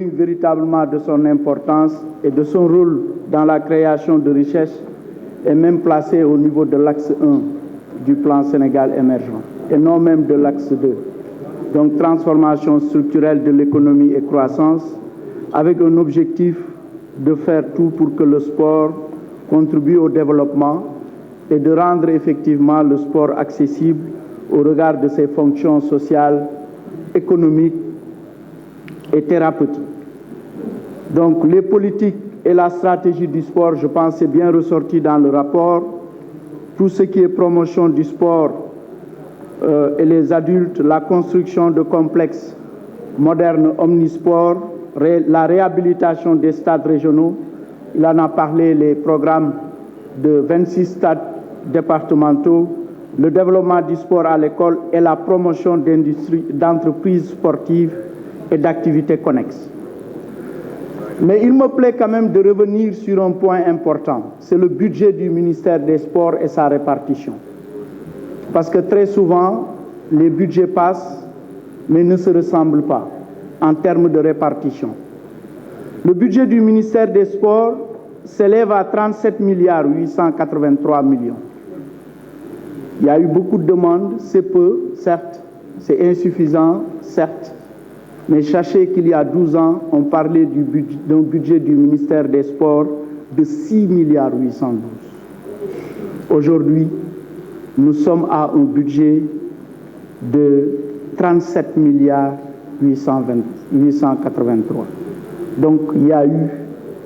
véritablement de son importance et de son rôle dans la création de richesses est même placé au niveau de l'axe 1 du plan Sénégal émergent et non même de l'axe 2. Donc transformation structurelle de l'économie et croissance avec un objectif de faire tout pour que le sport contribue au développement et de rendre effectivement le sport accessible au regard de ses fonctions sociales, économiques et thérapeutiques. Donc les politiques et la stratégie du sport, je pense, c'est bien ressorti dans le rapport. Tout ce qui est promotion du sport et les adultes, la construction de complexes modernes omnisports, la réhabilitation des stades régionaux, il en a parlé, les programmes de 26 stades départementaux, le développement du sport à l'école et la promotion d'entreprises sportives et d'activités connexes. Mais il me plaît quand même de revenir sur un point important, c'est le budget du ministère des Sports et sa répartition. Parce que très souvent, les budgets passent, mais ne se ressemblent pas en termes de répartition. Le budget du ministère des Sports s'élève à 37 milliards 883 millions. Il y a eu beaucoup de demandes, c'est peu, certes, c'est insuffisant, certes, mais sachez qu'il y a 12 ans, on parlait d'un budget du ministère des Sports de 6 milliards 812. Aujourd'hui, nous sommes à un budget de 37 milliards 883. Donc, il y a eu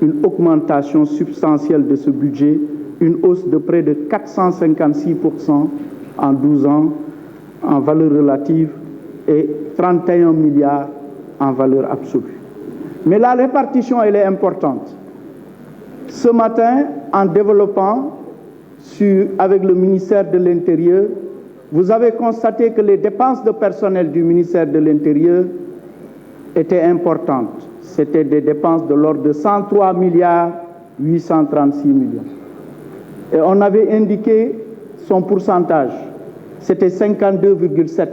une augmentation substantielle de ce budget, une hausse de près de 456% en 12 ans en valeur relative et 31 milliards en valeur absolue. Mais la répartition, elle est importante. Ce matin, en développant avec le ministère de l'Intérieur, vous avez constaté que les dépenses de personnel du ministère de l'Intérieur étaient importantes. C'était des dépenses de l'ordre de 103 milliards 836 millions. Et on avait indiqué son pourcentage, c'était 52,7%.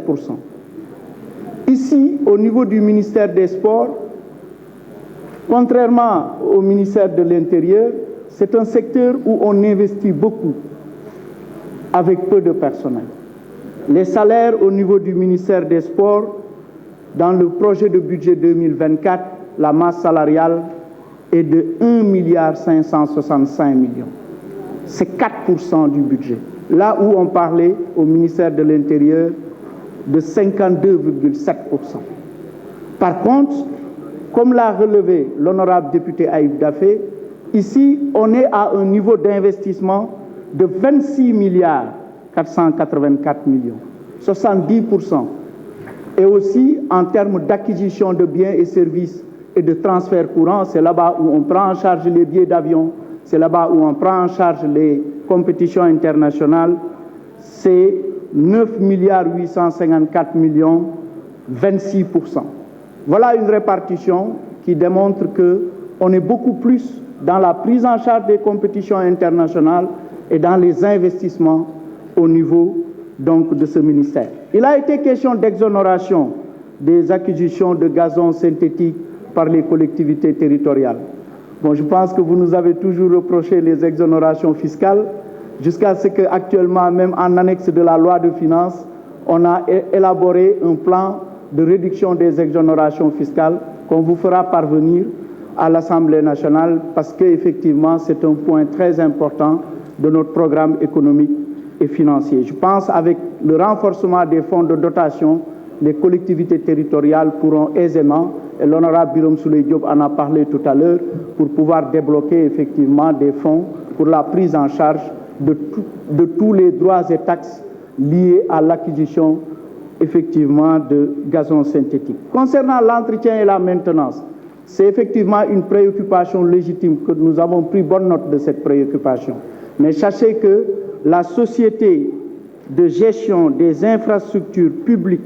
Ici, au niveau du ministère des Sports, contrairement au ministère de l'Intérieur, c'est un secteur où on investit beaucoup avec peu de personnel. Les salaires au niveau du ministère des Sports, dans le projet de budget 2024, la masse salariale est de 1 milliard 565 millions. C'est 4% du budget. Là où on parlait au ministère de l'Intérieur de 52,7%. Par contre, comme l'a relevé l'honorable député Aïb Dafé, ici, on est à un niveau d'investissement de 26 milliards 484 millions, 70%. Et aussi, en termes d'acquisition de biens et services et de transferts courants, c'est là-bas où on prend en charge les billets d'avion, c'est là-bas où on prend en charge les compétitions internationales, c'est 9 milliards 854 millions, 26%. Voilà une répartition qui démontre qu'on est beaucoup plus dans la prise en charge des compétitions internationales et dans les investissements au niveau donc de ce ministère. Il a été question d'exonération des acquisitions de gazon synthétique par les collectivités territoriales. Bon, je pense que vous nous avez toujours reproché les exonérations fiscales, jusqu'à ce qu'actuellement, même en annexe de la loi de finances, on a élaboré un plan de réduction des exonérations fiscales qu'on vous fera parvenir à l'Assemblée nationale parce qu'effectivement, c'est un point très important de notre programme économique et financier. Je pense qu'avec le renforcement des fonds de dotation, les collectivités territoriales pourront aisément, et l'honorable Birame Souleye Diop en a parlé tout à l'heure, pour pouvoir débloquer effectivement des fonds pour la prise en charge de tous les droits et taxes liés à l'acquisition effectivement de gazon synthétique. Concernant l'entretien et la maintenance, c'est effectivement une préoccupation légitime que nous avons pris bonne note de cette préoccupation. Mais sachez que la société de gestion des infrastructures publiques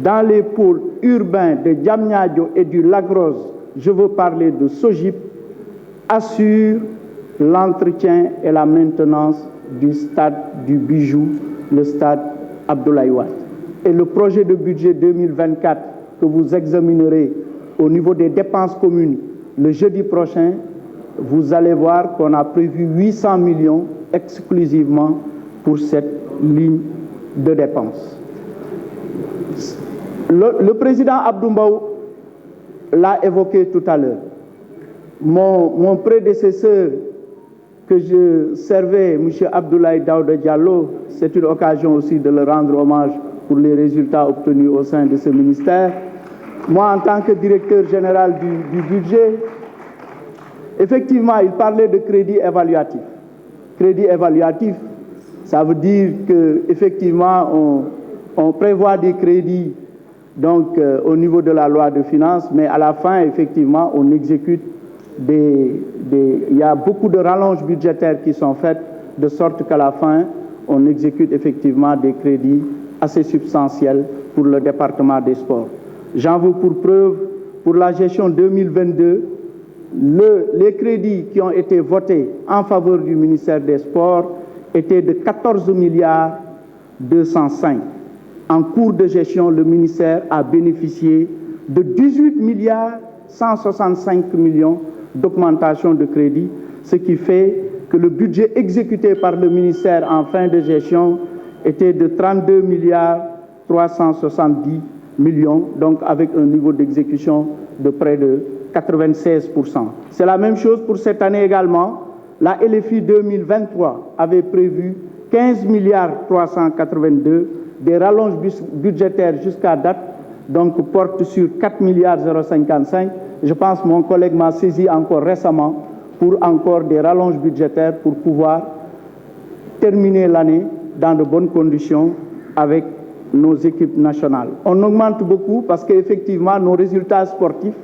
dans les pôles urbains de Diamniadio et du Lac Rose, je veux parler de SOGIP, assure l'entretien et la maintenance du stade du Bijou, le stade Abdoulaye Wade. Et le projet de budget 2024 que vous examinerez au niveau des dépenses communes, le jeudi prochain, vous allez voir qu'on a prévu 800 millions exclusivement pour cette ligne de dépenses. Le président Abdou Mbow l'a évoqué tout à l'heure. Mon prédécesseur que je servais, M. Abdoulaye Daouda Diallo, c'est une occasion aussi de le rendre hommage pour les résultats obtenus au sein de ce ministère. Moi, en tant que directeur général du budget, effectivement, il parlait de crédit évaluatif. Crédit évaluatif, ça veut dire qu'effectivement, on prévoit des crédits donc, au niveau de la loi de finances, mais à la fin, effectivement, on exécute il y a beaucoup de rallonges budgétaires qui sont faites, de sorte qu'à la fin, on exécute effectivement des crédits assez substantiels pour le département des sports. J'en veux pour preuve, pour la gestion 2022, les crédits qui ont été votés en faveur du ministère des Sports étaient de 14 milliards 205. En cours de gestion, le ministère a bénéficié de 18 milliards 165 millions d'augmentation de crédit, ce qui fait que le budget exécuté par le ministère en fin de gestion était de 32 milliards 370 millions, donc avec un niveau d'exécution de près de 96%. C'est la même chose pour cette année également. La LFI 2023 avait prévu 15 milliards 382, des rallonges budgétaires jusqu'à date, donc portent sur 4 milliards 055. Je pense que mon collègue m'a saisi encore récemment pour encore des rallonges budgétaires pour pouvoir terminer l'année dans de bonnes conditions avec nos équipes nationales. On augmente beaucoup parce qu'effectivement, nos résultats sportifs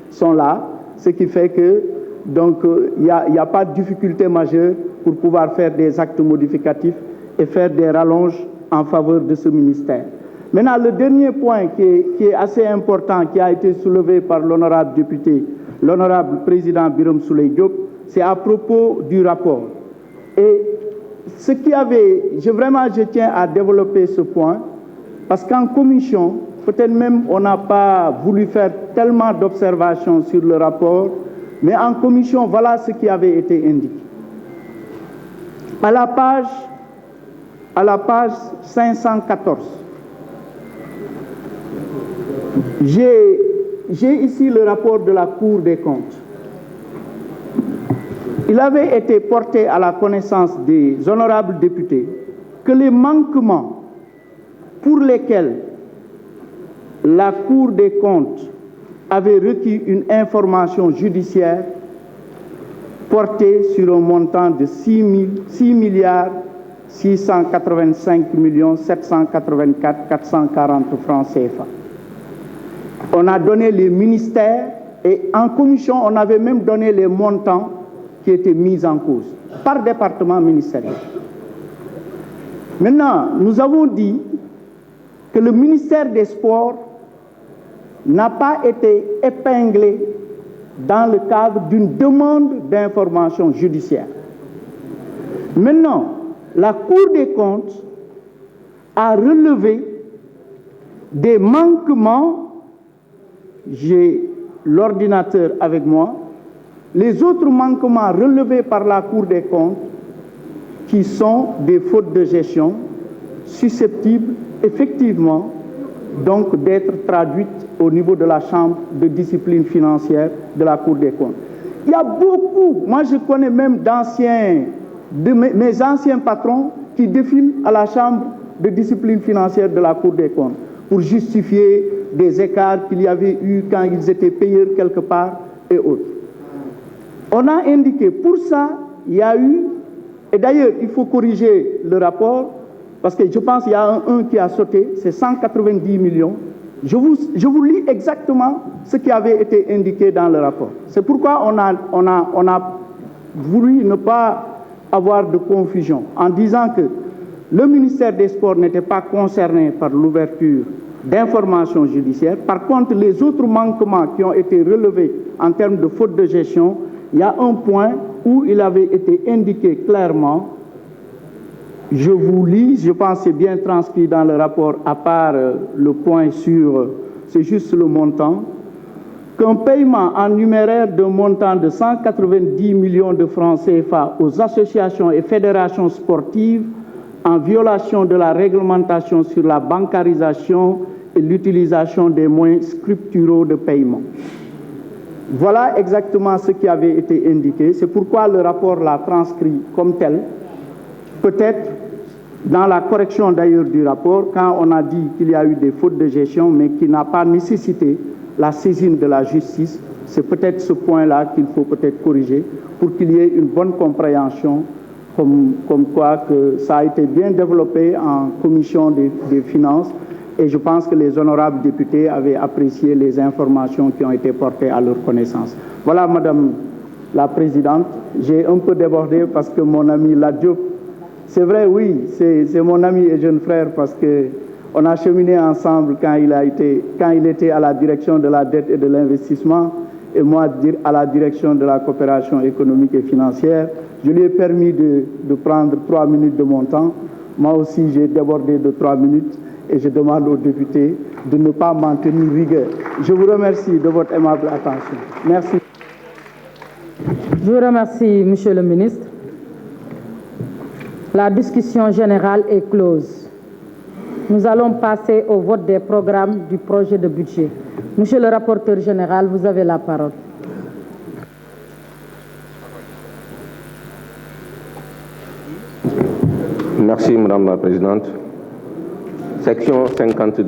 sont là, ce qui fait que donc il n'y a pas de difficulté majeure pour pouvoir faire des actes modificatifs et faire des rallonges en faveur de ce ministère. Maintenant, le dernier point qui est assez important, qui a été soulevé par l'honorable député, l'honorable président Birame Souleye Diop, c'est à propos du rapport. Et ce qui avait, je tiens à développer ce point, parce qu'en commission, peut-être même on n'a pas voulu faire tellement d'observations sur le rapport, mais en commission, voilà ce qui avait été indiqué. À la page 514, j'ai ici le rapport de la Cour des comptes. Il avait été porté à la connaissance des honorables députés que les manquements pour lesquels la Cour des comptes avait requis une information judiciaire portée sur un montant de 6 milliards 685 millions 784 440 francs CFA. On a donné les ministères et en commission, on avait même donné les montants qui étaient mis en cause par département ministériel. Maintenant, nous avons dit que le ministère des Sports n'a pas été épinglé dans le cadre d'une demande d'information judiciaire. Maintenant, la Cour des comptes a relevé des manquements. J'ai l'ordinateur avec moi. Les autres manquements relevés par la Cour des comptes, qui sont des fautes de gestion susceptibles effectivement donc d'être traduites au niveau de la Chambre de discipline financière de la Cour des comptes. Il y a beaucoup, moi je connais même mes anciens patrons qui défilent à la Chambre de discipline financière de la Cour des comptes pour justifier des écarts qu'il y avait eu quand ils étaient payeurs quelque part et autres. On a indiqué, pour ça, il y a eu, et d'ailleurs il faut corriger le rapport, parce que je pense qu'il y a un qui a sauté, c'est 190 millions. Je vous lis exactement ce qui avait été indiqué dans le rapport. C'est pourquoi on a voulu ne pas avoir de confusion en disant que le ministère des Sports n'était pas concerné par l'ouverture d'informations judiciaires. Par contre, les autres manquements qui ont été relevés en termes de faute de gestion, il y a un point où il avait été indiqué clairement, je vous lis, je pense que c'est bien transcrit dans le rapport, à part le point sur, c'est juste le montant, qu'un paiement en numéraire d'un montant de 190 millions de francs CFA aux associations et fédérations sportives en violation de la réglementation sur la bancarisation et l'utilisation des moyens scripturaux de paiement. Voilà exactement ce qui avait été indiqué. C'est pourquoi le rapport l'a transcrit comme tel. Peut-être dans la correction d'ailleurs du rapport, quand on a dit qu'il y a eu des fautes de gestion, mais qui n'a pas nécessité la saisine de la justice, c'est peut-être ce point-là qu'il faut peut-être corriger pour qu'il y ait une bonne compréhension, comme quoi que ça a été bien développé en commission des finances, et je pense que les honorables députés avaient apprécié les informations qui ont été portées à leur connaissance. Voilà, Madame la Présidente, j'ai un peu débordé parce que mon ami Ladjo, c'est vrai, oui, c'est mon ami et jeune frère parce qu'on a cheminé ensemble quand il était à la direction de la dette et de l'investissement et moi à la direction de la coopération économique et financière. Je lui ai permis de prendre 3 minutes de mon temps. Moi aussi, j'ai débordé de 3 minutes et je demande aux députés de ne pas m'en tenir rigueur. Je vous remercie de votre aimable attention. Merci. Je vous remercie, Monsieur le ministre. La discussion générale est close. Nous allons passer au vote des programmes du projet de budget. Monsieur le rapporteur général, vous avez la parole. Merci, Madame la Présidente. Section 52.